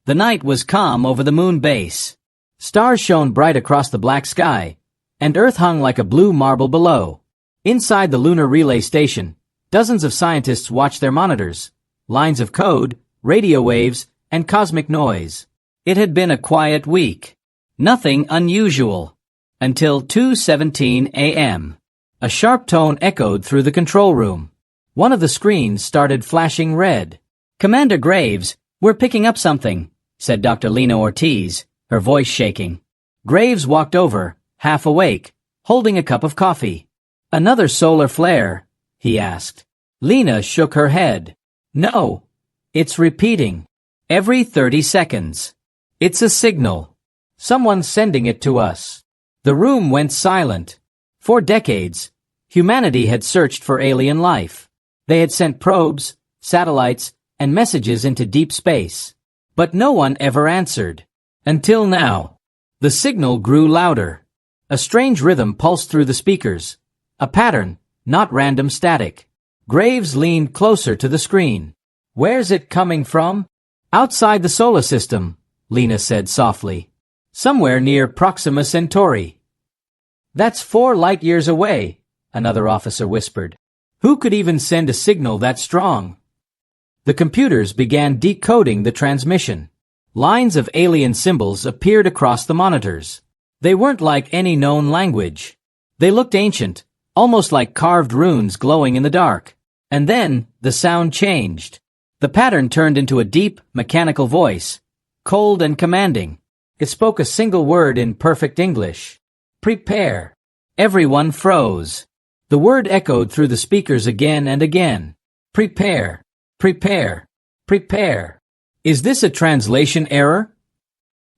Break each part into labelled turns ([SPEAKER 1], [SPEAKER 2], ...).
[SPEAKER 1] The night was calm over the moon base. Stars shone bright across the black sky, and Earth hung like a blue marble below. Inside the lunar relay station, dozens of scientists watched their monitors, lines of code, radio waves, and cosmic noise. It had been a quiet week. Nothing unusual. Until 2:17 a.m. A sharp tone echoed through the control room. One of the screens started flashing red. "Commander Graves, we're picking up something," said Dr. Lena Ortiz, her voice shaking. Graves walked over, half awake, holding a cup of coffee. "Another solar flare?" he asked. Lena shook her head. "No. It's repeating. Every 30 seconds. It's a signal. Someone's sending it to us." The room went silent. For decades, humanity had searched for alien life. They had sent probes, satellites, and messages into deep space. But no one ever answered. Until now. The signal grew louder. A strange rhythm pulsed through the speakers. A pattern, not random static. Graves leaned closer to the screen. "Where's it coming from?" "Outside the solar system," Lena said softly. "Somewhere near Proxima Centauri." "That's 4 light-years away," another officer whispered. "Who could even send a signal that strong?" The computers began decoding the transmission. Lines of alien symbols appeared across the monitors. They weren't like any known language. They looked ancient, almost like carved runes glowing in the dark. And then, the sound changed. The pattern turned into a deep, mechanical voice, cold and commanding. It spoke a single word in perfect English. "Prepare." Everyone froze. The word echoed through the speakers again and again. "Prepare. Prepare. Prepare." "Is this a translation error?"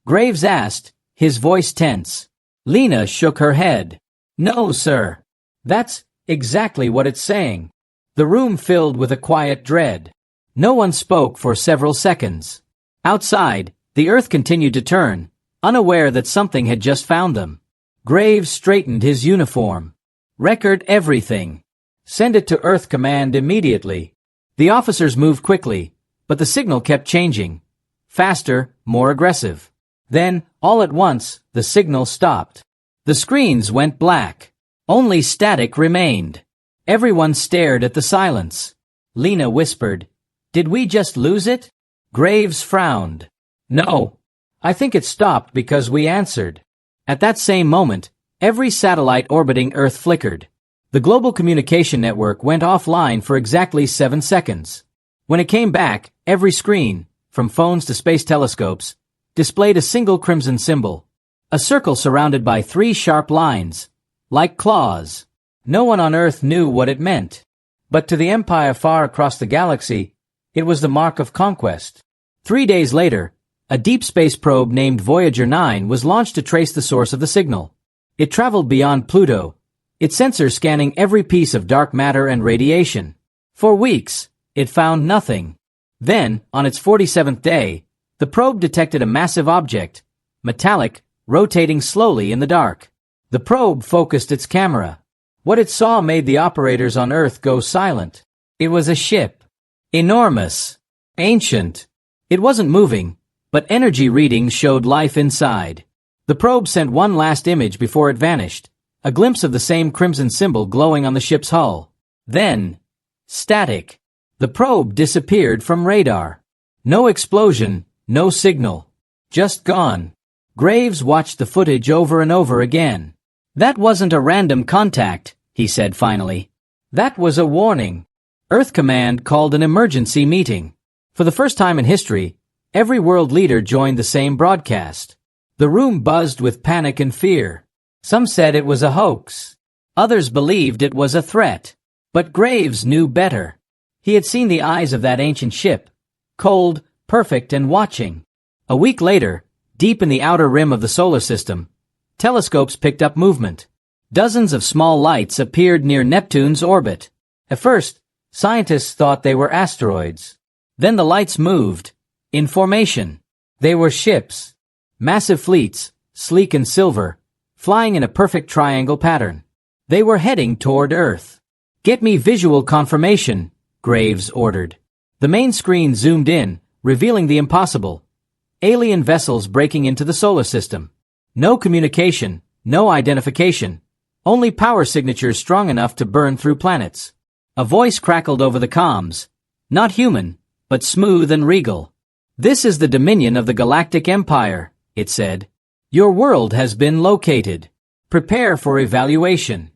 [SPEAKER 1] Graves asked, his voice tense. Lena shook her head. "No, sir. That's exactly what it's saying." The room filled with a quiet dread. No one spoke for several seconds. Outside, the Earth continued to turn, unaware that something had just found them. Graves straightened his uniform. "Record everything. Send it to Earth Command immediately." The officers moved quickly, but the signal kept changing. Faster, more aggressive. Then, all at once, the signal stopped. The screens went black. Only static remained. Everyone stared at the silence. Lena whispered, "Did we just lose it?" Graves frowned. "No. I think it stopped because we answered." At that same moment, every satellite orbiting Earth flickered. The global communication network went offline for exactly 7 seconds. When it came back, every screen, from phones to space telescopes, displayed a single crimson symbol. A circle surrounded by 3 sharp lines, like claws. No one on Earth knew what it meant. But to the Empire far across the galaxy, it was the mark of conquest. 3 days later, a deep space probe named Voyager 9 was launched to trace the source of the signal. It traveled beyond Pluto, its sensors scanning every piece of dark matter and radiation. For weeks, it found nothing. Then, on its 47th day, the probe detected a massive object, metallic, rotating slowly in the dark. The probe focused its camera. What it saw made the operators on Earth go silent. It was a ship. Enormous. Ancient. It wasn't moving, but energy readings showed life inside. The probe sent one last image before it vanished, a glimpse of the same crimson symbol glowing on the ship's hull. Then, static. The probe disappeared from radar. No explosion, no signal. Just gone. Graves watched the footage over and over again. "That wasn't a random contact," he said finally. "That was a warning." Earth Command called an emergency meeting. For the first time in history, every world leader joined the same broadcast. The room buzzed with panic and fear. Some said it was a hoax. Others believed it was a threat. But Graves knew better. He had seen the eyes of that ancient ship, cold, perfect, and watching. A week later, deep in the outer rim of the solar system, telescopes picked up movement. Dozens of small lights appeared near Neptune's orbit. At first, scientists thought they were asteroids. Then the lights moved, in formation. They were ships. Massive fleets, sleek and silver, flying in a perfect triangle pattern. They were heading toward Earth. "Get me visual confirmation," Graves ordered. The main screen zoomed in, revealing the impossible. Alien vessels breaking into the solar system. No communication, no identification. Only power signatures strong enough to burn through planets. A voice crackled over the comms. Not human, but smooth and regal. "This is the dominion of the Galactic Empire," it said. "Your world has been located. Prepare for evaluation."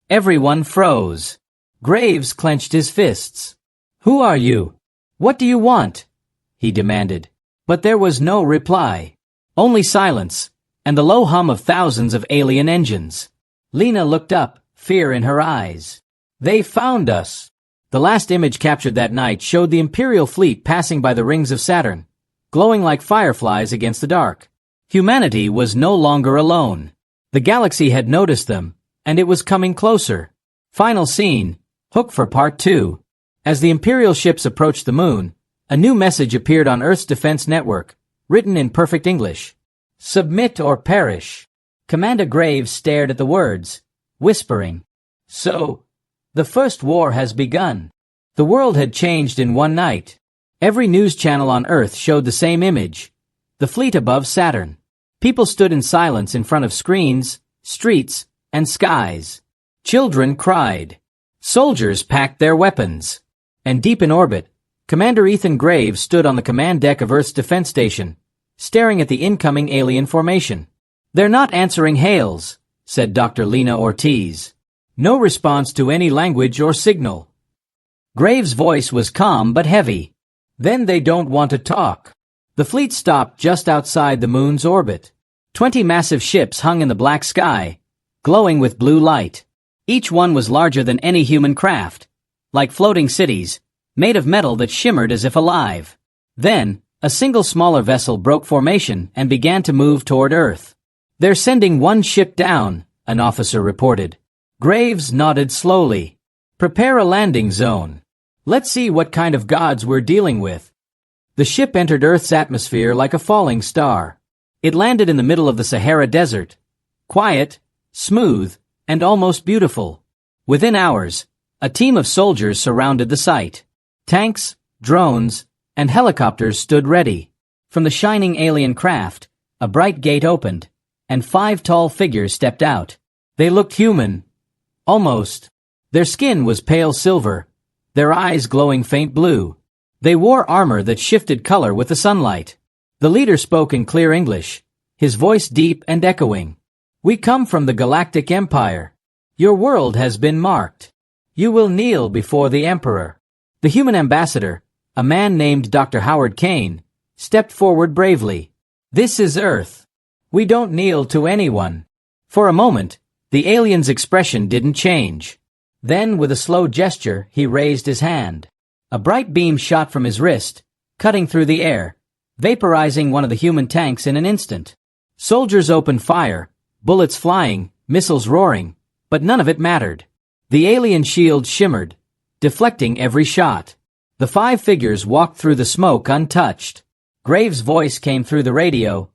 [SPEAKER 1] Everyone froze. Graves clenched his fists. "Who are you? What do you want?" he demanded. But there was no reply. Only silence, and the low hum of thousands of alien engines. Lena looked up, fear in her eyes. "They found us." The last image captured that night showed the Imperial fleet passing by the rings of Saturn, glowing like fireflies against the dark. Humanity was no longer alone. The galaxy had noticed them, and it was coming closer. Final scene, hook for part 2. As the Imperial ships approached the moon, a new message appeared on Earth's defense network, written in perfect English. "Submit or perish." Commander Graves stared at the words, whispering. So, the first war has begun. The world had changed in one night. Every news channel on Earth showed the same image. The fleet above Saturn. People stood in silence in front of screens, streets, and skies. Children cried. Soldiers packed their weapons. And deep in orbit, Commander Ethan Graves stood on the command deck of Earth's defense station, staring at the incoming alien formation. "They're not answering hails," said Dr. Lena Ortiz. "No response to any language or signal." Graves' voice was calm but heavy. "Then they don't want to talk." The fleet stopped just outside the moon's orbit. 20 massive ships hung in the black sky, glowing with blue light. Each one was larger than any human craft, like floating cities, made of metal that shimmered as if alive. Then, a single smaller vessel broke formation and began to move toward Earth. "They're sending one ship down," an officer reported. Graves nodded slowly. "Prepare a landing zone. Let's see what kind of gods we're dealing with." The ship entered Earth's atmosphere like a falling star. It landed in the middle of the Sahara Desert. Quiet, smooth, and almost beautiful. Within hours, a team of soldiers surrounded the site. Tanks, drones, and helicopters stood ready. From the shining alien craft, a bright gate opened, and 5 tall figures stepped out. They looked human. Almost. Their skin was pale silver, their eyes glowing faint blue. They wore armor that shifted color with the sunlight. The leader spoke in clear English, his voice deep and echoing. "We come from the Galactic Empire. Your world has been marked. You will kneel before the Emperor." The human ambassador, a man named Dr. Howard Kane, stepped forward bravely. "This is Earth. We don't kneel to anyone." For a moment, the alien's expression didn't change. Then, with a slow gesture, he raised his hand. A bright beam shot from his wrist, cutting through the air, vaporizing one of the human tanks in an instant. Soldiers opened fire, bullets flying, missiles roaring, but none of it mattered. The alien shield shimmered, deflecting every shot. The 5 figures walked through the smoke untouched. Graves' voice came through the radio.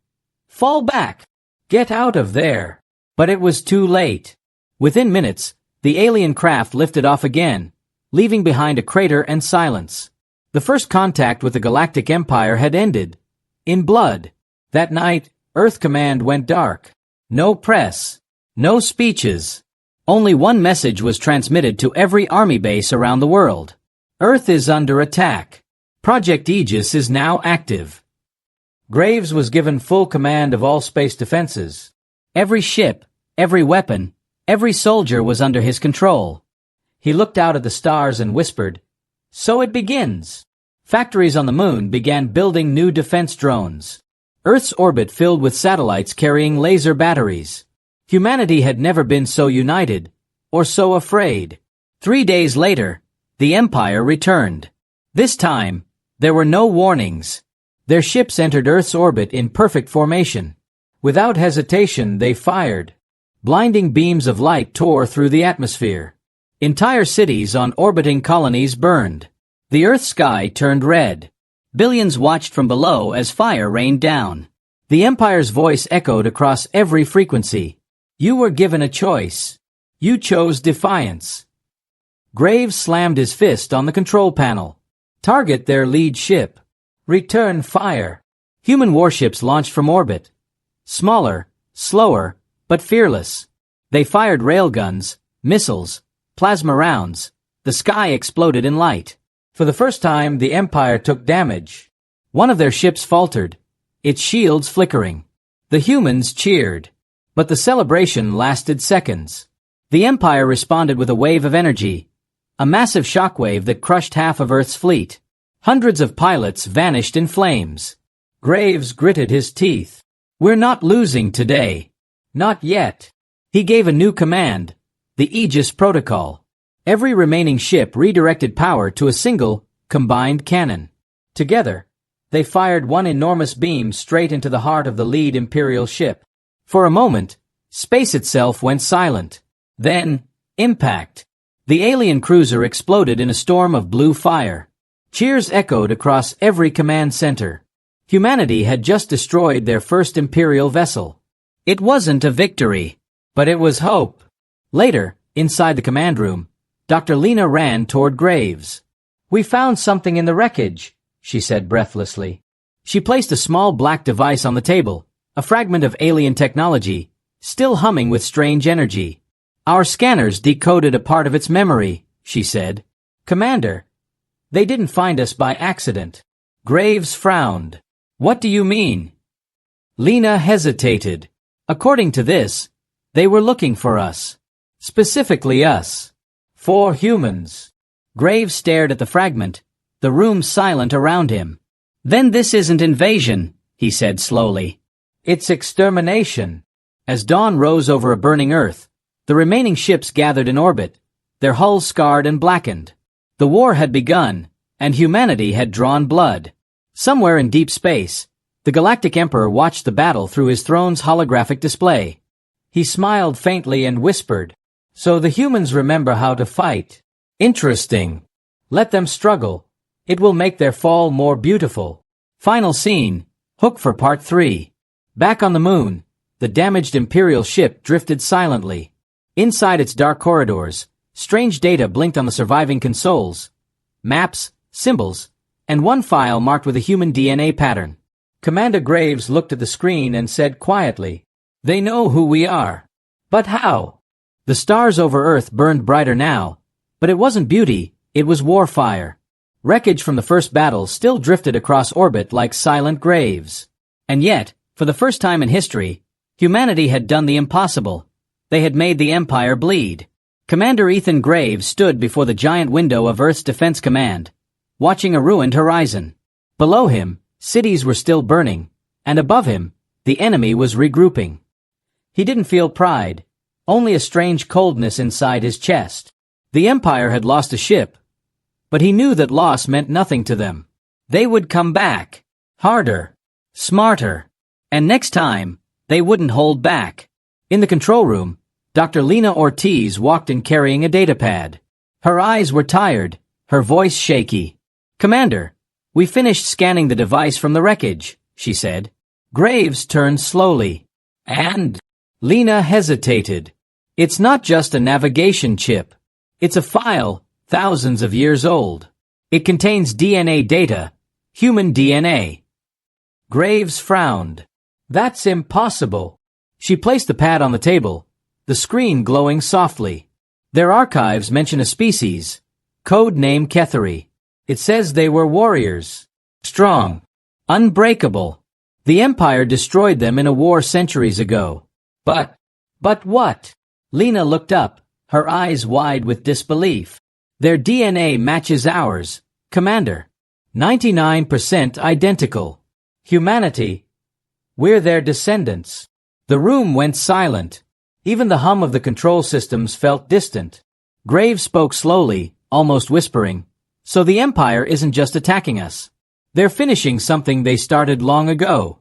[SPEAKER 1] "Fall back! Get out of there!" But it was too late. Within minutes, the alien craft lifted off again, leaving behind a crater and silence. The first contact with the Galactic Empire had ended. In blood. That night, Earth Command went dark. No press. No speeches. Only one message was transmitted to every army base around the world. Earth is under attack. Project Aegis is now active. Graves was given full command of all space defenses. Every ship, every weapon, every soldier was under his control. He looked out at the stars and whispered, "So it begins." Factories on the moon began building new defense drones. Earth's orbit filled with satellites carrying laser batteries. Humanity had never been so united, or so afraid. 3 days later, the Empire returned. This time, there were no warnings. Their ships entered Earth's orbit in perfect formation. Without hesitation, they fired. Blinding beams of light tore through the atmosphere. Entire cities on orbiting colonies burned. The Earth sky turned red. Billions watched from below as fire rained down. The Empire's voice echoed across every frequency. "You were given a choice. You chose defiance." Graves slammed his fist on the control panel. "Target their lead ship. Return fire. Human warships launched from orbit. Smaller, slower, but fearless. They fired railguns, missiles, plasma rounds. The sky exploded in light. For the first time, the Empire took damage. One of their ships faltered, its shields flickering. The humans cheered. But the celebration lasted seconds. The Empire responded with a wave of energy, a massive shockwave that crushed half of Earth's fleet. Hundreds of pilots vanished in flames. Graves gritted his teeth. "We're not losing today. Not yet." He gave a new command, the Aegis Protocol. Every remaining ship redirected power to a single, combined cannon. Together, they fired one enormous beam straight into the heart of the lead Imperial ship. For a moment, space itself went silent. Then, impact. The alien cruiser exploded in a storm of blue fire. Cheers echoed across every command center. Humanity had just destroyed their first Imperial vessel. It wasn't a victory, but it was hope. Later, inside the command room, Dr. Lena ran toward Graves. "We found something in the wreckage," she said breathlessly. She placed a small black device on the table, a fragment of alien technology, still humming with strange energy. "Our scanners decoded a part of its memory," she said. "Commander, they didn't find us by accident." Graves frowned. "What do you mean?" Lena hesitated. "According to this, they were looking for us. Specifically us. 4 humans." Graves stared at the fragment, the room silent around him. "Then this isn't invasion," he said slowly. "It's extermination." As dawn rose over a burning Earth, the remaining ships gathered in orbit, their hulls scarred and blackened. The war had begun, and humanity had drawn blood. Somewhere in deep space, the Galactic Emperor watched the battle through his throne's holographic display. He smiled faintly and whispered, "So the humans remember how to fight. Interesting. Let them struggle. It will make their fall more beautiful." Final scene, hook for part 3. Back on the moon, the damaged Imperial ship drifted silently. Inside its dark corridors, strange data blinked on the surviving consoles. Maps, symbols, and one file marked with a human DNA pattern. Commander Graves looked at the screen and said quietly, "They know who we are." "But how?" The stars over Earth burned brighter now, but it wasn't beauty, it was war fire. Wreckage from the first battle still drifted across orbit like silent graves. And yet, for the first time in history, humanity had done the impossible. They had made the Empire bleed. Commander Ethan Graves stood before the giant window of Earth's Defense Command, watching a ruined horizon. Below him, cities were still burning, and above him, the enemy was regrouping. He didn't feel pride, only a strange coldness inside his chest. The Empire had lost a ship, but he knew that loss meant nothing to them. They would come back, harder, smarter, and next time, they wouldn't hold back. In the control room, Dr. Lena Ortiz walked in carrying a datapad. Her eyes were tired, her voice shaky. "Commander, we finished scanning the device from the wreckage," she said. Graves turned slowly. "And?" Lena hesitated. "It's not just a navigation chip. It's a file, thousands of years old. It contains DNA data, human DNA." Graves frowned. "That's impossible." She placed the pad on the table, the screen glowing softly. "Their archives mention a species, code name Kethari. It says they were warriors. Strong. Unbreakable. The Empire destroyed them in a war centuries ago. But what?" Lena looked up, her eyes wide with disbelief. "Their DNA matches ours, Commander. 99% identical. Humanity. We're their descendants." The room went silent. Even the hum of the control systems felt distant. Graves spoke slowly, almost whispering, "So the Empire isn't just attacking us. They're finishing something they started long ago."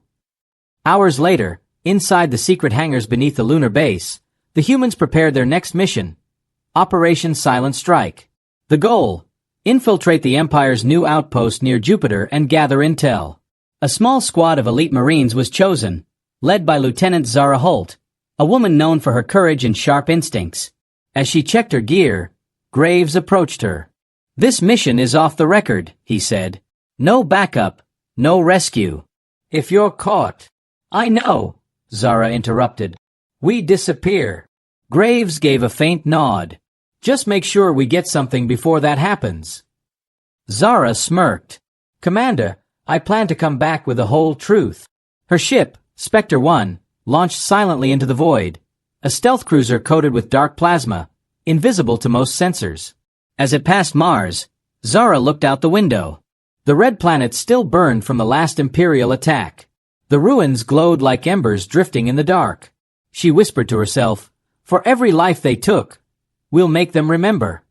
[SPEAKER 1] Hours later, inside the secret hangars beneath the lunar base, the humans prepared their next mission, Operation Silent Strike. The goal: infiltrate the Empire's new outpost near Jupiter and gather intel. A small squad of elite Marines was chosen, led by Lieutenant Zara Holt, a woman known for her courage and sharp instincts. As she checked her gear, Graves approached her. "This mission is off the record," he said. "No backup, no rescue. If you're caught. I know, Zara interrupted. We disappear. Graves gave a faint nod. Just make sure we get something before that happens. Zara smirked. Commander, I plan to come back with the whole truth. Her ship, Spectre 1, launched silently into the void, a stealth cruiser coated with dark plasma, invisible to most sensors. As it passed Mars, Zara looked out the window. The red planet still burned from the last Imperial attack. The ruins glowed like embers drifting in the dark. She whispered to herself, for every life they took, we'll make them remember.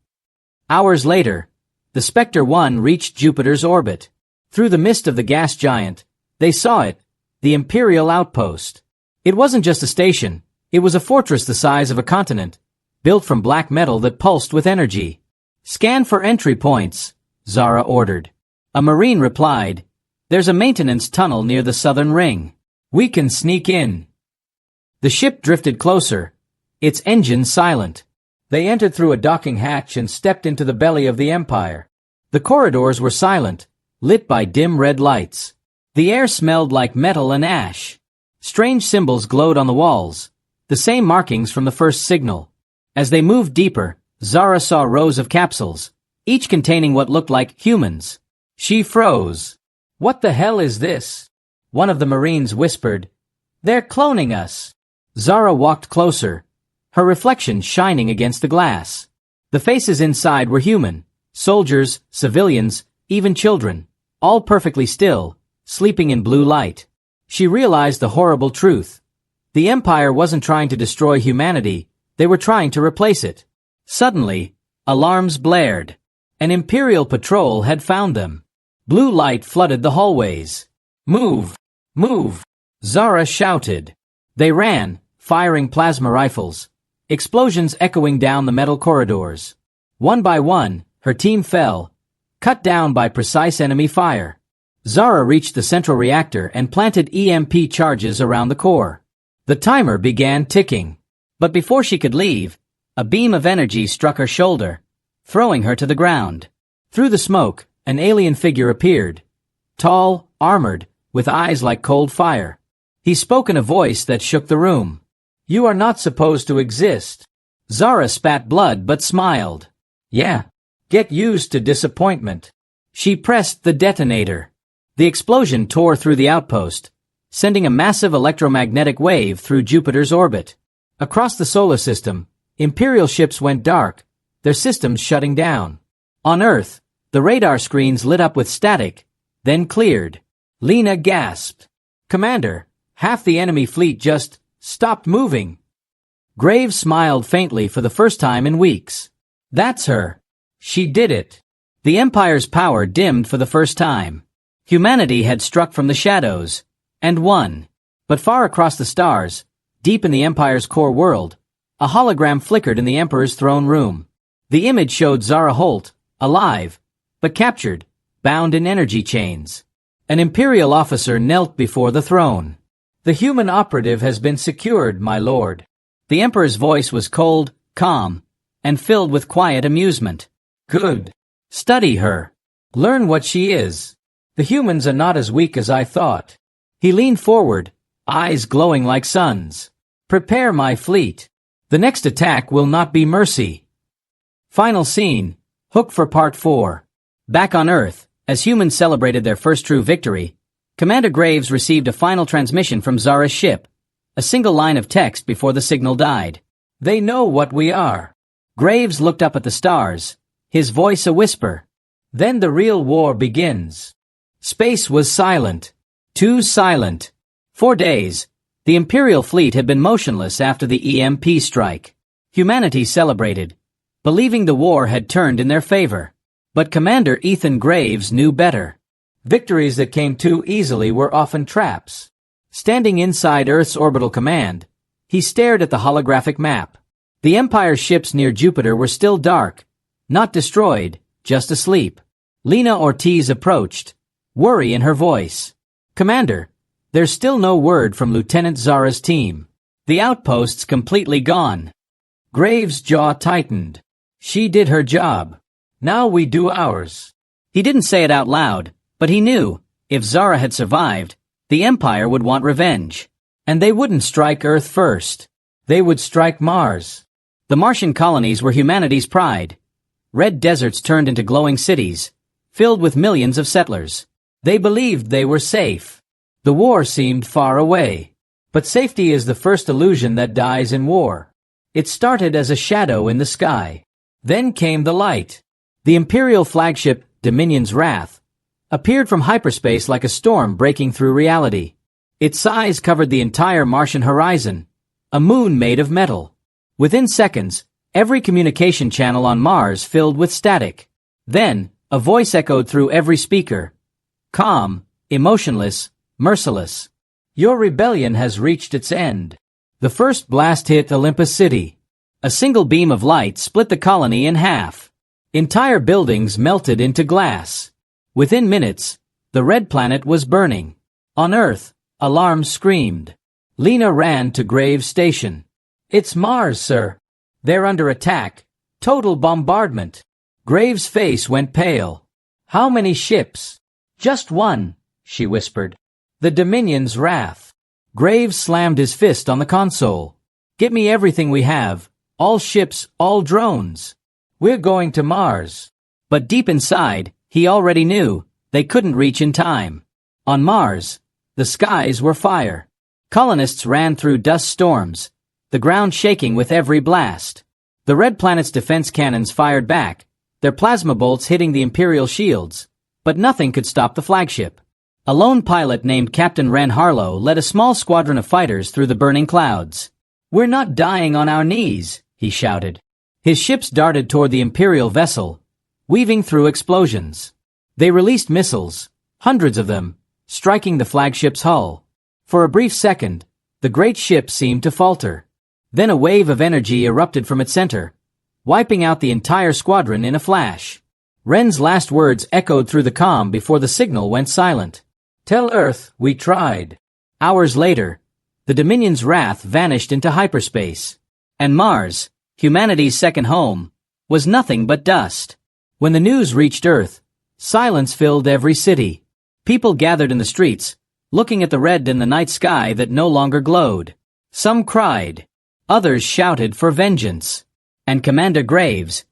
[SPEAKER 1] Hours later, the Spectre 1 reached Jupiter's orbit. Through the mist of the gas giant, they saw it, the Imperial outpost. It wasn't just a station, it was a fortress the size of a continent, built from black metal that pulsed with energy. Scan for entry points, Zara ordered. A Marine replied, there's a maintenance tunnel near the southern ring. We can sneak in. The ship drifted closer, its engine silent. They entered through a docking hatch and stepped into the belly of the Empire. The corridors were silent, lit by dim red lights. The air smelled like metal and ash. Strange symbols glowed on the walls, the same markings from the first signal. As they moved deeper, Zara saw rows of capsules, each containing what looked like humans. She froze. What the hell is this? One of the Marines whispered. They're cloning us. Zara walked closer, her reflection shining against the glass. The faces inside were human, soldiers, civilians, even children, all perfectly still, sleeping in blue light. She realized the horrible truth. The Empire wasn't trying to destroy humanity, they were trying to replace it. Suddenly, alarms blared. An Imperial patrol had found them. Blue light flooded the hallways. Move! Move! Zara shouted. They ran, firing plasma rifles, explosions echoing down the metal corridors. One by one, her team fell, cut down by precise enemy fire. Zara reached the central reactor and planted EMP charges around the core. The timer began ticking. But before she could leave, a beam of energy struck her shoulder, throwing her to the ground. Through the smoke, an alien figure appeared. Tall, armored, with eyes like cold fire. He spoke in a voice that shook the room. You are not supposed to exist. Zara spat blood but smiled. Yeah. Get used to disappointment. She pressed the detonator. The explosion tore through the outpost, sending a massive electromagnetic wave through Jupiter's orbit. Across the solar system, Imperial ships went dark, their systems shutting down. On Earth, the radar screens lit up with static, then cleared. Lena gasped. Commander, half the enemy fleet just stopped moving. Graves smiled faintly for the first time in weeks. That's her. She did it. The Empire's power dimmed for the first time. Humanity had struck from the shadows, and won. But far across the stars, deep in the Empire's core world, a hologram flickered in the Emperor's throne room. The image showed Zara Holt, alive, but captured, bound in energy chains. An Imperial officer knelt before the throne. The human operative has been secured, my lord. The Emperor's voice was cold, calm, and filled with quiet amusement. Good. Study her. Learn what she is. The humans are not as weak as I thought. He leaned forward, eyes glowing like suns. Prepare my fleet. The next attack will not be mercy. Final scene. Hook for Part 4. Back on Earth, as humans celebrated their first true victory, Commander Graves received a final transmission from Zara's ship, a single line of text before the signal died. They know what we are. Graves looked up at the stars, his voice a whisper. Then the real war begins. Space was silent. Too silent. For days, the Imperial fleet had been motionless after the EMP strike. Humanity celebrated, believing the war had turned in their favor. But Commander Ethan Graves knew better. Victories that came too easily were often traps. Standing inside Earth's orbital command, he stared at the holographic map. The Empire's ships near Jupiter were still dark, not destroyed, just asleep. Lena Ortiz approached, worry in her voice. Commander, there's still no word from Lieutenant Zara's team. The outpost's completely gone. Graves' jaw tightened. She did her job. Now we do ours. He didn't say it out loud, but he knew, if Zara had survived, The Empire would want revenge. And they wouldn't strike Earth first. They would strike Mars. The Martian colonies were humanity's pride. Red deserts turned into glowing cities, filled with millions of settlers. They believed they were safe. The war seemed far away. But safety is the first illusion that dies in war. It started as a shadow in the sky. Then came the light. The Imperial flagship, Dominion's Wrath, appeared from hyperspace like a storm breaking through reality. Its size covered the entire Martian horizon, a moon made of metal. Within seconds, every communication channel on Mars filled with static. Then, a voice echoed through every speaker. Calm, emotionless, merciless. Your rebellion has reached its end. The first blast hit Olympus City. A single beam of light split the colony in half. Entire buildings melted into glass. Within minutes, the red planet was burning. On Earth, alarms screamed. Lena ran to Graves' station. It's Mars, sir. They're under attack. Total bombardment. Graves' face went pale. How many ships? Just one, she whispered. The Dominion's Wrath. Graves slammed his fist on the console. Get me everything we have. All ships, all drones. We're going to Mars. But deep inside, he already knew they couldn't reach in time. On Mars, the skies were fire. Colonists ran through dust storms, the ground shaking with every blast. The red planet's defense cannons fired back, their plasma bolts hitting the Imperial shields. But nothing could stop the flagship. A lone pilot named Captain Ren Harlow led a small squadron of fighters through the burning clouds. We're not dying on our knees, he shouted. His ships darted toward the Imperial vessel, weaving through explosions. They released missiles, hundreds of them, striking the flagship's hull. For a brief second, the great ship seemed to falter. Then a wave of energy erupted from its center, wiping out the entire squadron in a flash. Ren's last words echoed through the comm before the signal went silent. Tell Earth we tried. Hours later, the Dominion's Wrath vanished into hyperspace. And Mars, humanity's second home, was nothing but dust. When the news reached Earth, silence filled every city. People gathered in the streets, looking at the red in the night sky that no longer glowed. Some cried. Others shouted for vengeance. And Commander Graves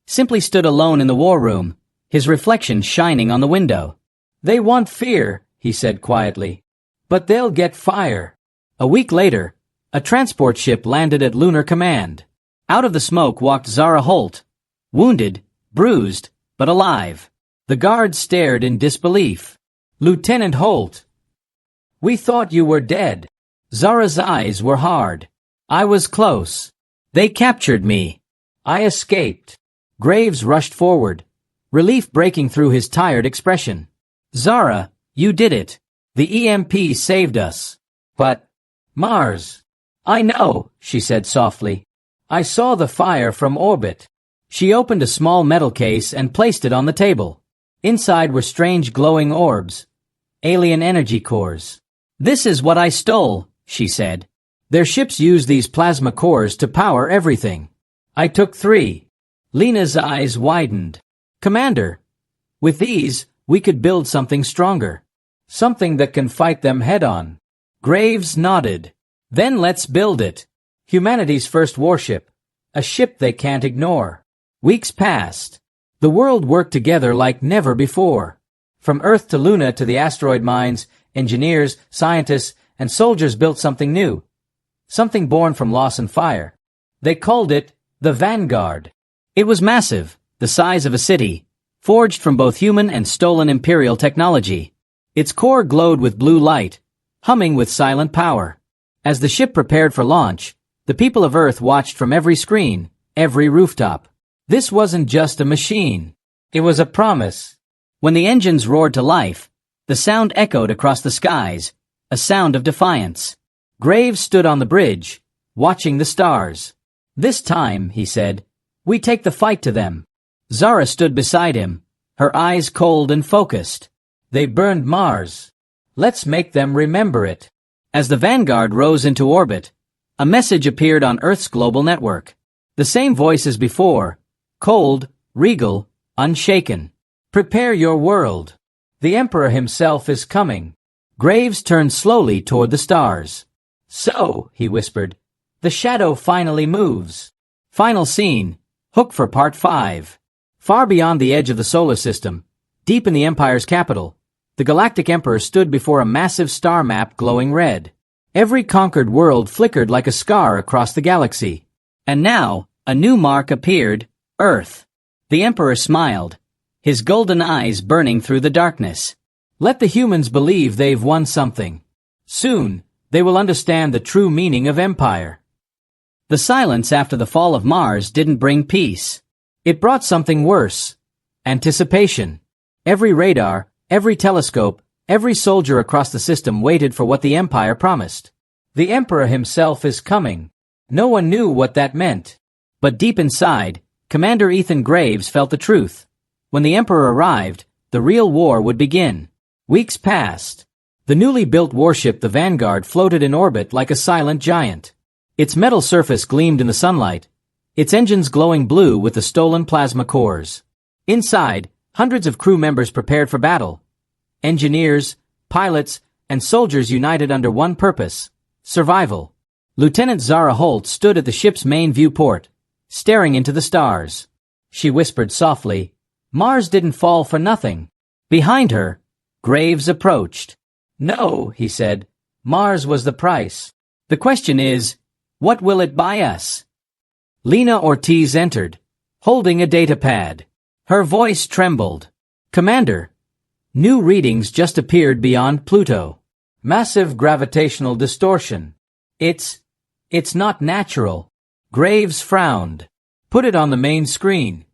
[SPEAKER 1] simply stood alone in the war room, his reflection shining on the window. They want fear, he said quietly. But they'll get fire. A week later, a transport ship landed at Lunar Command. Out of the smoke walked Zara Holt, wounded, bruised, but alive. The guards stared in disbelief. Lieutenant Holt. We thought you were dead. Zara's eyes were hard. I was close. They captured me. I escaped. Graves rushed forward, relief breaking through his tired expression. Zara, you did it. The EMP saved us. But Mars. I know, she said softly. I saw the fire from orbit. She opened a small metal case and placed it on the table. Inside were strange glowing orbs, alien energy cores. This is what I stole, she said. Their ships use these plasma cores to power everything. I took 3. Lena's eyes widened. Commander, with these, we could build something stronger. Something that can fight them head-on. Graves nodded. Then let's build it. Humanity's first warship. A ship they can't ignore. Weeks passed. The world worked together like never before. From Earth to Luna to the asteroid mines, engineers, scientists, and soldiers built something new. Something born from loss and fire. They called it the Vanguard. It was massive, the size of a city, forged from both human and stolen Imperial technology. Its core glowed with blue light, humming with silent power. As the ship prepared for launch, the people of Earth watched from every screen, every rooftop. This wasn't just a machine. It was a promise. When the engines roared to life, the sound echoed across the skies, a sound of defiance. Graves stood on the bridge, watching the stars. This time, he said, we take the fight to them. Zara stood beside him, her eyes cold and focused. They burned Mars. Let's make them remember it. As the Vanguard rose into orbit, a message appeared on Earth's global network. The same voice as before, cold, regal, unshaken. Prepare your world. The Emperor himself is coming. Graves turned slowly toward the stars. "So," he whispered, "the shadow finally moves." Final scene. Hook for Part 5. Far beyond the edge of the solar system, deep in the Empire's capital, the Galactic Emperor stood before a massive star map glowing red. Every conquered world flickered like a scar across the galaxy. And now, a new mark appeared, Earth. The Emperor smiled, his golden eyes burning through the darkness. Let the humans believe they've won something. Soon, they will understand the true meaning of empire. The silence after the fall of Mars didn't bring peace. It brought something worse. Anticipation. Every radar, every telescope, every soldier across the system waited for what the Empire promised. The Emperor himself is coming. No one knew what that meant. But deep inside, Commander Ethan Graves felt the truth. When the Emperor arrived, the real war would begin. Weeks passed. The newly built warship the Vanguard floated in orbit like a silent giant. Its metal surface gleamed in the sunlight, its engines glowing blue with the stolen plasma cores. Inside, hundreds of crew members prepared for battle. Engineers, pilots, and soldiers united under one purpose: survival. Lieutenant Zara Holt stood at the ship's main viewport, staring into the stars. She whispered softly, "Mars didn't fall for nothing." Behind her, Graves approached. "No," he said, "Mars was the price. The question is, what will it buy us?" Lena Ortiz entered, holding a datapad. Her voice trembled. "Commander, new readings just appeared beyond Pluto. Massive gravitational distortion. It's not natural." Graves frowned. "Put it on the main screen."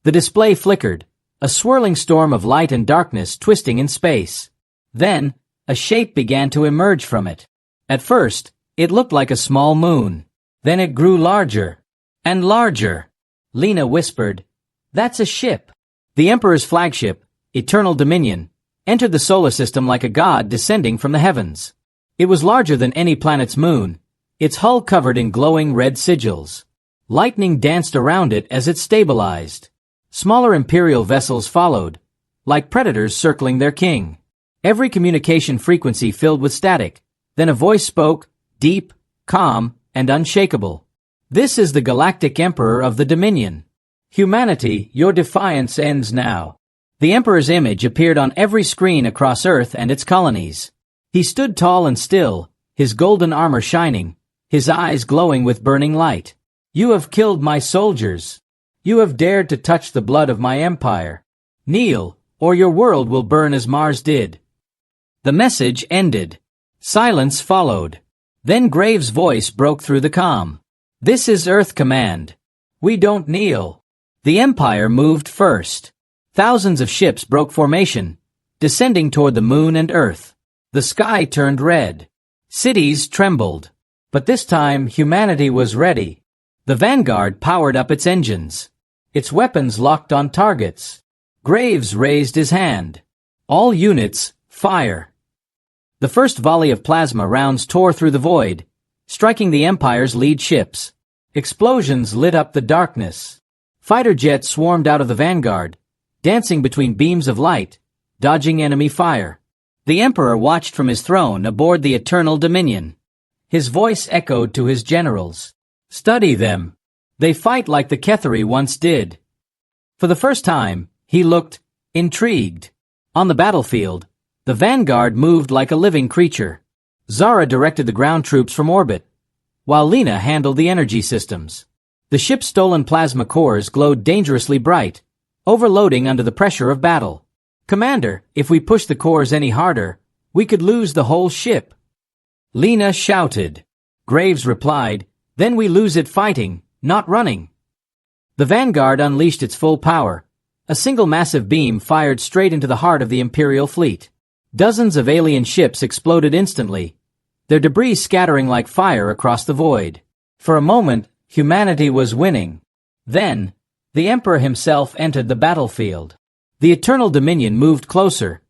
[SPEAKER 1] The display flickered, a swirling storm of light and darkness twisting in space. Then, a shape began to emerge from it. At first, it looked like a small moon. Then it grew larger and larger. Lena whispered, "That's a ship." The Emperor's flagship, Eternal Dominion, entered the solar system like a god descending from the heavens. It was larger than any planet's moon, its hull covered in glowing red sigils. Lightning danced around it as it stabilized. Smaller Imperial vessels followed, like predators circling their king. Every communication frequency filled with static. Then a voice spoke, deep, calm, and unshakable. "This is the Galactic Emperor of the Dominion. Humanity, your defiance ends now." The Emperor's image appeared on every screen across Earth and its colonies. He stood tall and still, his golden armor shining, his eyes glowing with burning light. "You have killed my soldiers. You have dared to touch the blood of my empire. Kneel, or your world will burn as Mars did." The message ended. Silence followed. Then Graves' voice broke through the calm. "This is Earth Command. We don't kneel." The Empire moved first. Thousands of ships broke formation, descending toward the moon and Earth. The sky turned red. Cities trembled. But this time, humanity was ready. The Vanguard powered up its engines. Its weapons locked on targets. Graves raised his hand. "All units, fire." The first volley of plasma rounds tore through the void, striking the Empire's lead ships. Explosions lit up the darkness. Fighter jets swarmed out of the Vanguard, dancing between beams of light, dodging enemy fire. The Emperor watched from his throne aboard the Eternal Dominion. His voice echoed to his generals. "Study them. They fight like the Kethari once did." For the first time, he looked intrigued. On the battlefield, the Vanguard moved like a living creature. Zara directed the ground troops from orbit, while Lena handled the energy systems. The ship's stolen plasma cores glowed dangerously bright, overloading under the pressure of battle. "Commander, if we push the cores any harder, we could lose the whole ship." Lena shouted. Graves replied, "Then we lose it fighting, not running." The Vanguard unleashed its full power. A single massive beam fired straight into the heart of the Imperial fleet. Dozens of alien ships exploded instantly, their debris scattering like fire across the void. For a moment, humanity was winning. Then, the Emperor himself entered the battlefield. The Eternal Dominion moved closer,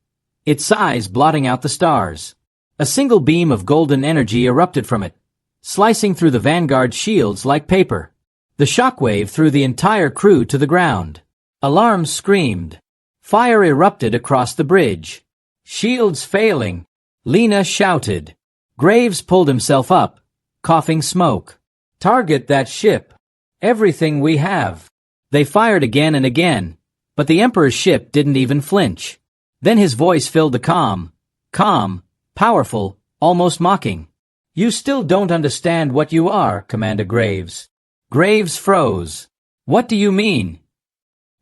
[SPEAKER 1] its size blotting out the stars. A single beam of golden energy erupted from it, slicing through the Vanguard's shields like paper. The shockwave threw the entire crew to the ground. Alarms screamed. Fire erupted across the bridge. Shields failing. Lena shouted. Graves pulled himself up, coughing smoke. Target that ship. Everything we have. They fired again and again, but the Emperor's ship didn't even flinch. Then his voice filled the calm, powerful, almost mocking. You still don't understand what you are, Commander Graves. Graves froze. What do you mean?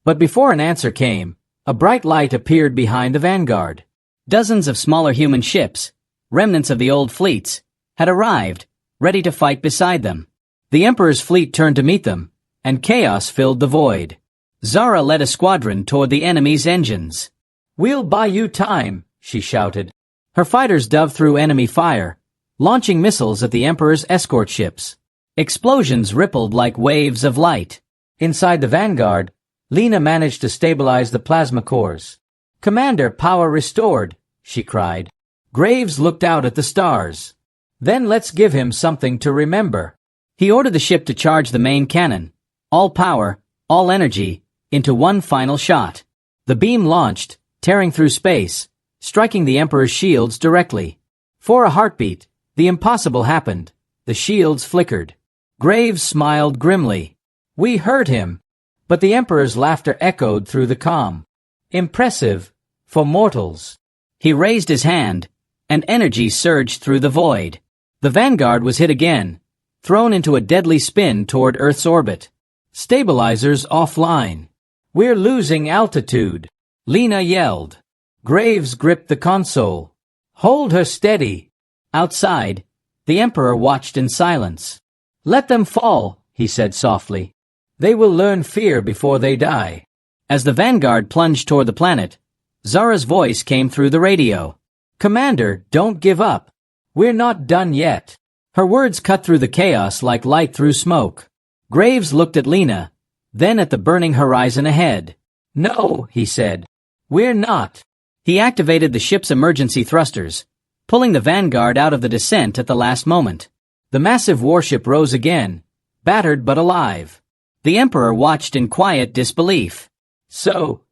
[SPEAKER 1] But before an answer came, a bright light appeared behind the vanguard. Dozens of smaller human ships, remnants of the old fleets, had arrived, ready to fight beside them. The Emperor's fleet turned to meet them, and chaos filled the void. Zara led a squadron toward the enemy's engines. We'll buy you time, she shouted. Her fighters dove through enemy fire, launching missiles at the Emperor's escort ships. Explosions rippled like waves of light. Inside the vanguard, Lena managed to stabilize the plasma cores. Commander, power restored, she cried. Graves looked out at the stars. Then let's give him something to remember. He ordered the ship to charge the main cannon, all power, all energy, into one final shot. The beam launched, tearing through space, striking the Emperor's shields directly. For a heartbeat, the impossible happened. The shields flickered. Graves smiled grimly. We heard him. But the Emperor's laughter echoed through the calm. Impressive, for mortals. He raised his hand, and energy surged through the void. The vanguard was hit again, thrown into a deadly spin toward Earth's orbit. Stabilizers offline. We're losing altitude, Lena yelled. Graves gripped the console. Hold her steady. Outside, the Emperor watched in silence. Let them fall, he said softly. They will learn fear before they die. As the vanguard plunged toward the planet, Zara's voice came through the radio. Commander, don't give up. We're not done yet. Her words cut through the chaos like light through smoke. Graves looked at Lena, then at the burning horizon ahead. No, he said. We're not. He activated the ship's emergency thrusters, pulling the vanguard out of the descent at the last moment. The massive warship rose again, battered but alive. The Emperor watched in quiet disbelief. So,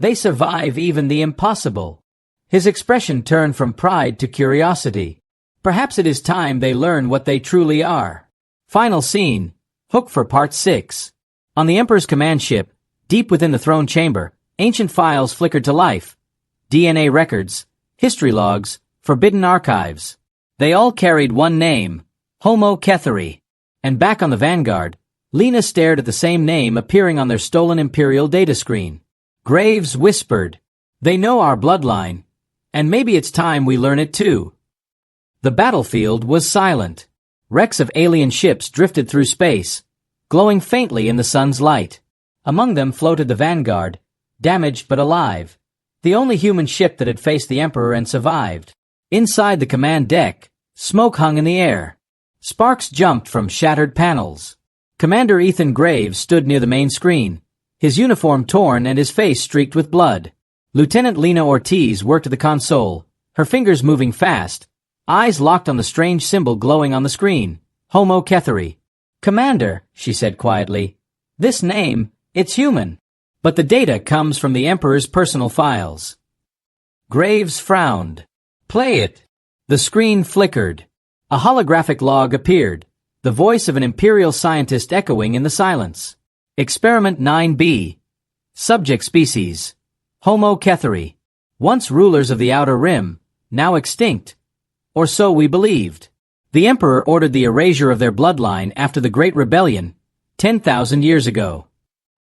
[SPEAKER 1] they survive even the impossible. His expression turned from pride to curiosity. Perhaps it is time they learn what they truly are. Final scene. Hook for Part 6. On the Emperor's command ship, deep within the throne chamber, ancient files flickered to life. DNA records, history logs, forbidden archives. They all carried one name, Homo Kethari. And back on the vanguard, Lena stared at the same name appearing on their stolen Imperial data screen. Graves whispered, They know our bloodline, and maybe it's time we learn it too. The battlefield was silent. Wrecks of alien ships drifted through space, glowing faintly in the sun's light. Among them floated the Vanguard, damaged but alive, the only human ship that had faced the Emperor and survived. Inside the command deck, smoke hung in the air. Sparks jumped from shattered panels. Commander Ethan Graves stood near the main screen, his uniform torn and his face streaked with blood. Lieutenant Lena Ortiz worked at the console, her fingers moving fast, eyes locked on the strange symbol glowing on the screen, Homo Kethari. Commander, she said quietly, this name, it's human. But the data comes from the Emperor's personal files. Graves frowned. Play it. The screen flickered. A holographic log appeared, the voice of an Imperial scientist echoing in the silence. Experiment 9B. Subject species. Homo Kethari. Once rulers of the Outer Rim, now extinct. Or so we believed. The Emperor ordered the erasure of their bloodline after the Great Rebellion, 10,000 years ago.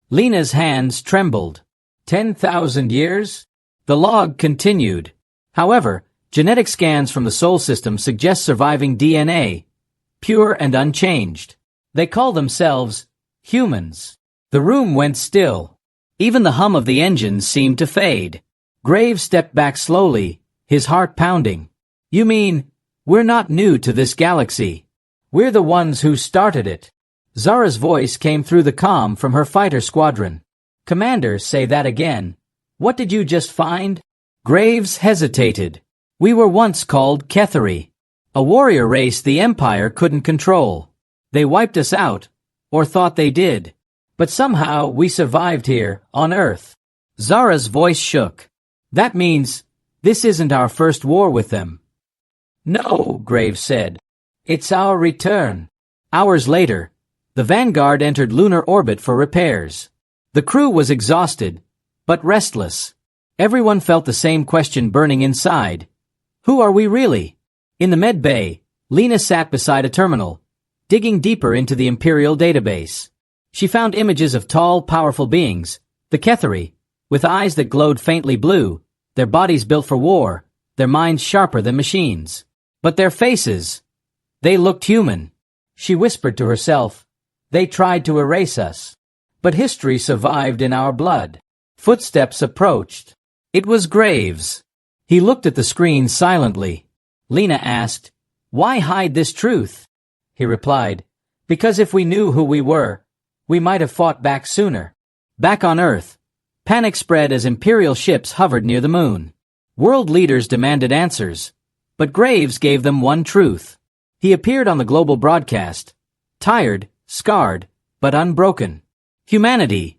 [SPEAKER 1] Lena's hands trembled. 10,000 years? The log continued. However, genetic scans from the Sol system suggest surviving DNA, pure and unchanged. They call themselves humans. The room went still. Even the hum of the engines seemed to fade. Graves stepped back slowly, his heart pounding. You mean, we're not new to this galaxy. We're the ones who started it. Zara's voice came through the comm from her fighter squadron. Commander, say that again. What did you just find? Graves hesitated. We were once called Kethari, a warrior race the Empire couldn't control. They wiped us out, or thought they did. But somehow we survived here, on Earth. Zara's voice shook. That means, this isn't our first war with them, No, Graves said. It's our return. Hours later, the Vanguard entered lunar orbit for repairs. The crew was exhausted, but restless. Everyone felt the same question burning inside. Who are we really? In the med bay, Lena sat beside a terminal, digging deeper into the Imperial database. She found images of tall, powerful beings, the Kethari, with eyes that glowed faintly blue, their bodies built for war, their minds sharper than machines. But their faces, they looked human. She whispered to herself, they tried to erase us. But history survived in our blood. Footsteps approached. It was Graves. He looked at the screen silently. Lena asked, why hide this truth? He replied, because if we knew who we were, we might have fought back sooner. Back on Earth, panic spread as Imperial ships hovered near the moon. World leaders demanded answers, but Graves gave them one truth. He appeared on the global broadcast, tired, scarred, but unbroken. Humanity.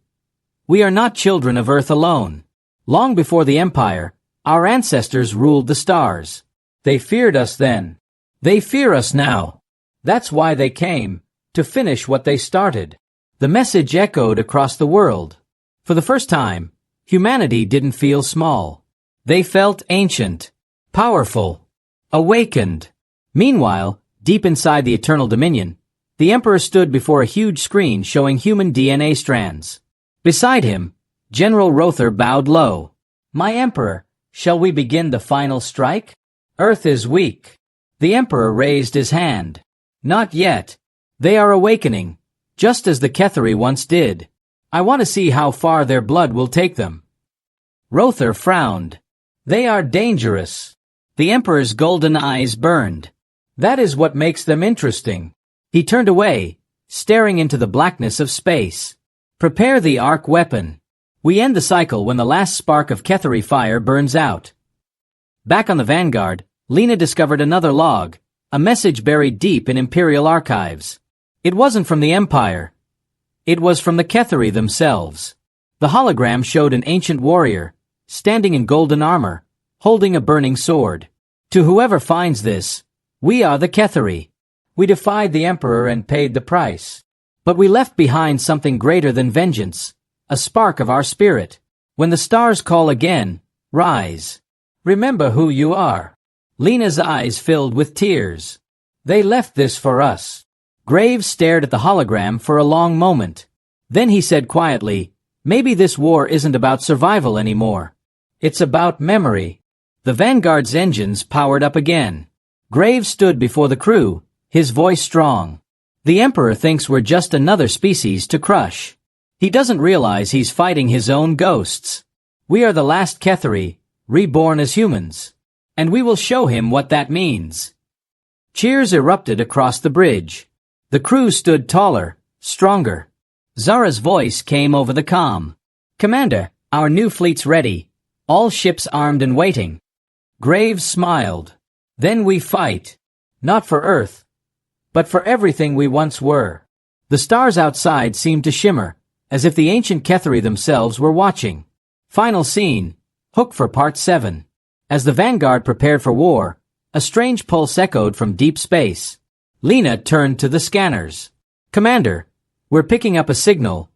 [SPEAKER 1] We are not children of Earth alone. Long before the Empire, our ancestors ruled the stars. They feared us then. They fear us now. That's why they came, to finish what they started. The message echoed across the world. For the first time, humanity didn't feel small. They felt ancient, powerful, awakened. Meanwhile, deep inside the Eternal Dominion, the Emperor stood before a huge screen showing human DNA strands. Beside him, General Rother bowed low. My Emperor, shall we begin the final strike? Earth is weak. The Emperor raised his hand. Not yet. They are awakening, just as the Kethari once did. I want to see how far their blood will take them. Rother frowned. They are dangerous. The Emperor's golden eyes burned. That is what makes them interesting. He turned away, staring into the blackness of space. Prepare the arc weapon. We end the cycle when the last spark of Kethari fire burns out. Back on the Vanguard, Lena discovered another log, a message buried deep in Imperial archives. It wasn't from the Empire. It was from the Kethari themselves. The hologram showed an ancient warrior, standing in golden armor, holding a burning sword. To whoever finds this, we are the Kethari. We defied the Emperor and paid the price. But we left behind something greater than vengeance, a spark of our spirit. When the stars call again, rise. Remember who you are. Lena's eyes filled with tears. They left this for us. Graves stared at the hologram for a long moment. Then he said quietly, maybe this war isn't about survival anymore. It's about memory. The Vanguard's engines powered up again. Graves stood before the crew, his voice strong. The Emperor thinks we're just another species to crush. He doesn't realize he's fighting his own ghosts. We are the last Kethari, reborn as humans. And we will show him what that means. Cheers erupted across the bridge. The crew stood taller, stronger. Zara's voice came over the comm. Commander, our new fleet's ready. All ships armed and waiting. Graves smiled. Then we fight. Not for Earth, but for everything we once were. The stars outside seemed to shimmer, as if the ancient Kethari themselves were watching. Final scene. Hook for Part 7. As the Vanguard prepared for war, a strange pulse echoed from deep space. Lena turned to the scanners. Commander, we're picking up a signal.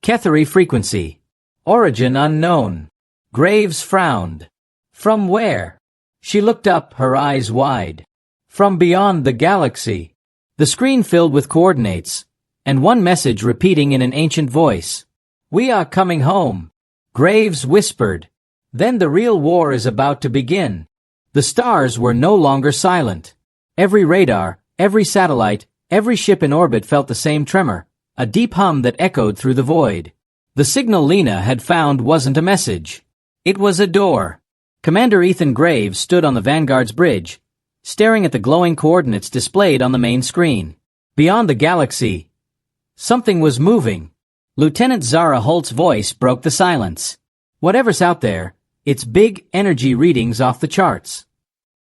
[SPEAKER 1] Kethari frequency. Origin unknown. Graves frowned. From where? She looked up, her eyes wide. From beyond the galaxy. The screen filled with coordinates, and one message repeating in an ancient voice. We are coming home. Graves whispered. Then the real war is about to begin. The stars were no longer silent. Every radar, every satellite, every ship in orbit felt the same tremor, a deep hum that echoed through the void. The signal Lena had found wasn't a message. It was a door. Commander Ethan Graves stood on the Vanguard's bridge, staring at the glowing coordinates displayed on the main screen. Beyond the galaxy, something was moving. Lieutenant Zara Holt's voice broke the silence. Whatever's out there, it's big energy readings off the charts.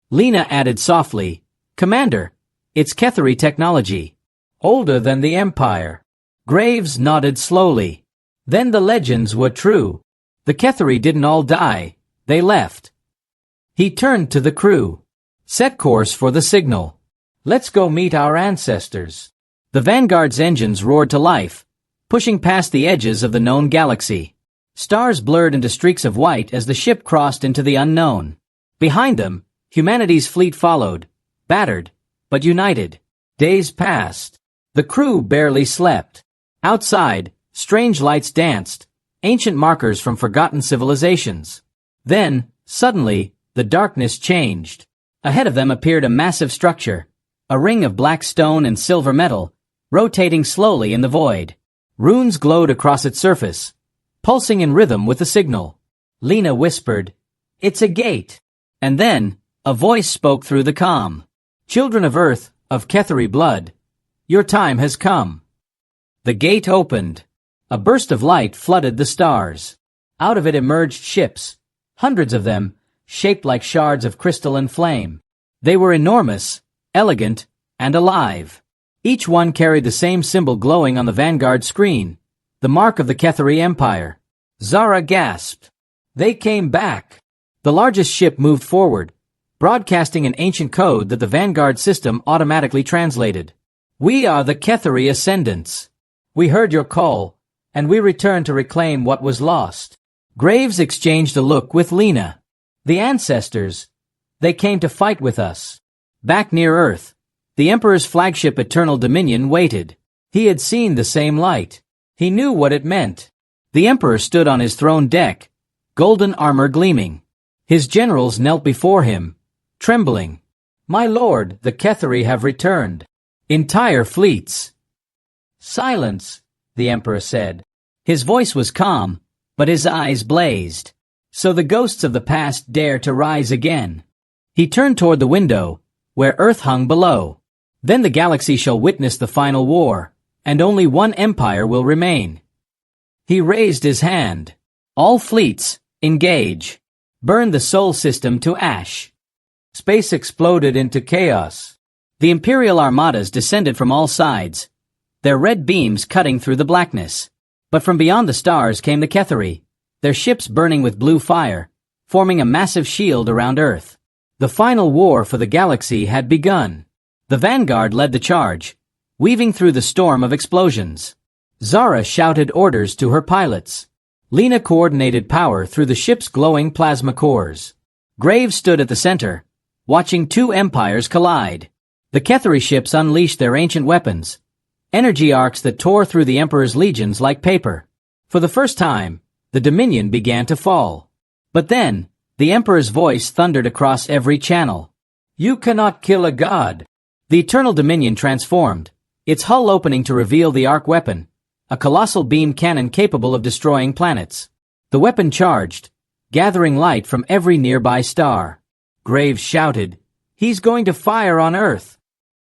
[SPEAKER 1] Lena added softly, Commander, it's Kethari technology. Older than the Empire. Graves nodded slowly. Then the legends were true. The Kethari didn't all die, they left. He turned to the crew. Set course for the signal. Let's go meet our ancestors. The Vanguard's engines roared to life, pushing past the edges of the known galaxy. Stars blurred into streaks of white as the ship crossed into the unknown. Behind them, humanity's fleet followed, battered, but united. Days passed. The crew barely slept. Outside, strange lights danced, ancient markers from forgotten civilizations. Then, suddenly, the darkness changed. Ahead of them appeared a massive structure, a ring of black stone and silver metal, rotating slowly in the void. Runes glowed across its surface, pulsing in rhythm with the signal. Lena whispered, "It's a gate." And then, a voice spoke through the calm. "Children of Earth, of Kethari blood, your time has come." The gate opened. A burst of light flooded the stars. Out of it emerged ships, hundreds of them, shaped like shards of crystalline flame. They were enormous, elegant, and alive. Each one carried the same symbol glowing on the Vanguard screen, the mark of the Kethari Empire. Zara gasped. They came back. The largest ship moved forward, broadcasting an ancient code that the Vanguard system automatically translated. "We are the Kethari Ascendants. We heard your call, and we return to reclaim what was lost." Graves exchanged a look with Lena. "The ancestors. They came to fight with us." Back near Earth, the Emperor's flagship Eternal Dominion waited. He had seen the same light. He knew what it meant. The Emperor stood on his throne deck, golden armor gleaming. His generals knelt before him, trembling. "My lord, the Kethari have returned. Entire fleets." "Silence," the Emperor said. His voice was calm, but his eyes blazed. "So the ghosts of the past dare to rise again." He turned toward the window, where Earth hung below. "Then the galaxy shall witness the final war, and only one empire will remain." He raised his hand. "All fleets, engage. Burn the Sol system to ash." Space exploded into chaos. The Imperial armadas descended from all sides, their red beams cutting through the blackness. But from beyond the stars came the Kethari, their ships burning with blue fire, forming a massive shield around Earth. The final war for the galaxy had begun. The Vanguard led the charge, weaving through the storm of explosions. Zara shouted orders to her pilots. Lena coordinated power through the ship's glowing plasma cores. Graves stood at the center, watching two empires collide. The Kethari ships unleashed their ancient weapons, energy arcs that tore through the Emperor's legions like paper. For the first time, the Dominion began to fall. But then, the Emperor's voice thundered across every channel. "You cannot kill a god." The Eternal Dominion transformed, its hull opening to reveal the arc weapon, a colossal beam cannon capable of destroying planets. The weapon charged, gathering light from every nearby star. Graves shouted, "He's going to fire on Earth."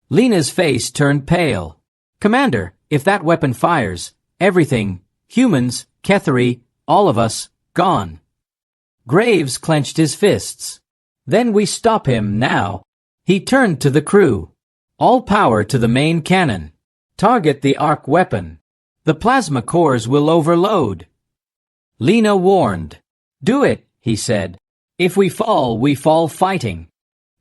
[SPEAKER 1] Lena's face turned pale. "Commander, if that weapon fires, everything, humans, Kethari, all of us, gone." Graves clenched his fists. "Then we stop him now." He turned to the crew. "All power to the main cannon. Target the arc weapon. The plasma cores will overload." Lena warned. "Do it," he said. "If we fall fighting."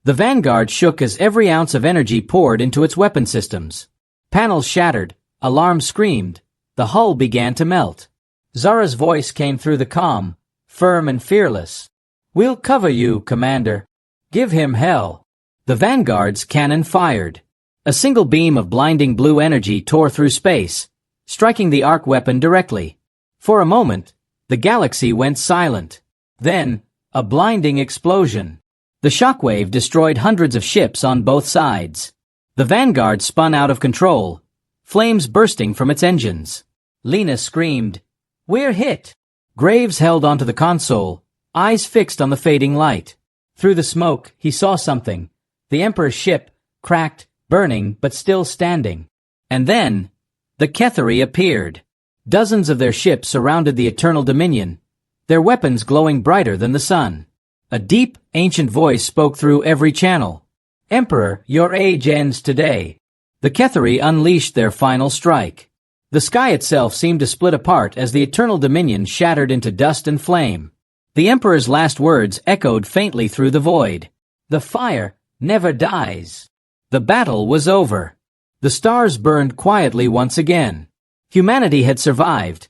[SPEAKER 1] The Vanguard shook as every ounce of energy poured into its weapon systems. Panels shattered, alarms screamed, the hull began to melt. Zara's voice came through the calm, firm and fearless. "We'll cover you, Commander. Give him hell." The Vanguard's cannon fired. A single beam of blinding blue energy tore through space, striking the arc weapon directly. For a moment, the galaxy went silent. Then, a blinding explosion. The shockwave destroyed hundreds of ships on both sides. The Vanguard spun out of control, flames bursting from its engines. Lena screamed, "We're hit!" Graves held onto the console, eyes fixed on the fading light. Through the smoke, he saw something. The Emperor's ship, cracked, burning, but still standing. And then, the Kethari appeared. Dozens of their ships surrounded the Eternal Dominion, their weapons glowing brighter than the sun. A deep, ancient voice spoke through every channel. "Emperor, your age ends today." The Kethari unleashed their final strike. The sky itself seemed to split apart as the Eternal Dominion shattered into dust and flame. The Emperor's last words echoed faintly through the void. "The fire, never dies. The battle was over. The stars burned quietly once again. Humanity had survived,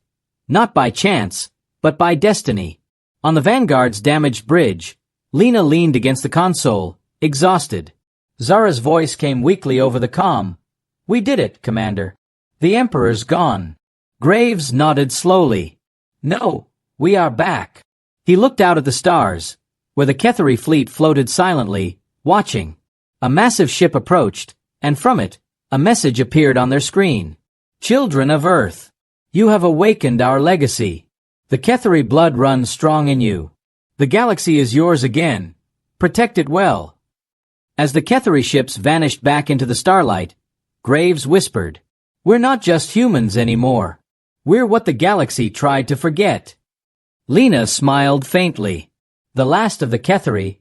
[SPEAKER 1] not by chance, but by destiny. On the Vanguard's damaged bridge, Lena leaned against the console, exhausted. Zara's voice came weakly over the comm. "We did it, Commander. The Emperor's gone." Graves nodded slowly. "No, we are back." He looked out at the stars, where the Kethari fleet floated silently, watching. A massive ship approached, and from it, a message appeared on their screen. "Children of Earth, you have awakened our legacy. The Kethari blood runs strong in you. The galaxy is yours again. Protect it well." As the Kethari ships vanished back into the starlight, Graves whispered, "We're not just humans anymore. We're what the galaxy tried to forget." Lena smiled faintly. The last of the Kethari,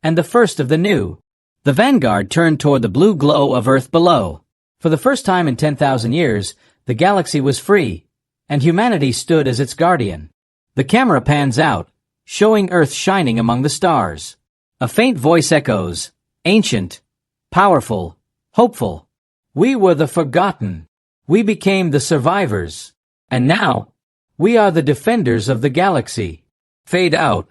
[SPEAKER 1] and the first of the new. The Vanguard turned toward the blue glow of Earth below. For the first time in 10,000 years, the galaxy was free, and humanity stood as its guardian. The camera pans out, showing Earth shining among the stars. A faint voice echoes, ancient, powerful, hopeful. "We were the forgotten. We became the survivors. And now, we are the defenders of the galaxy." Fade out.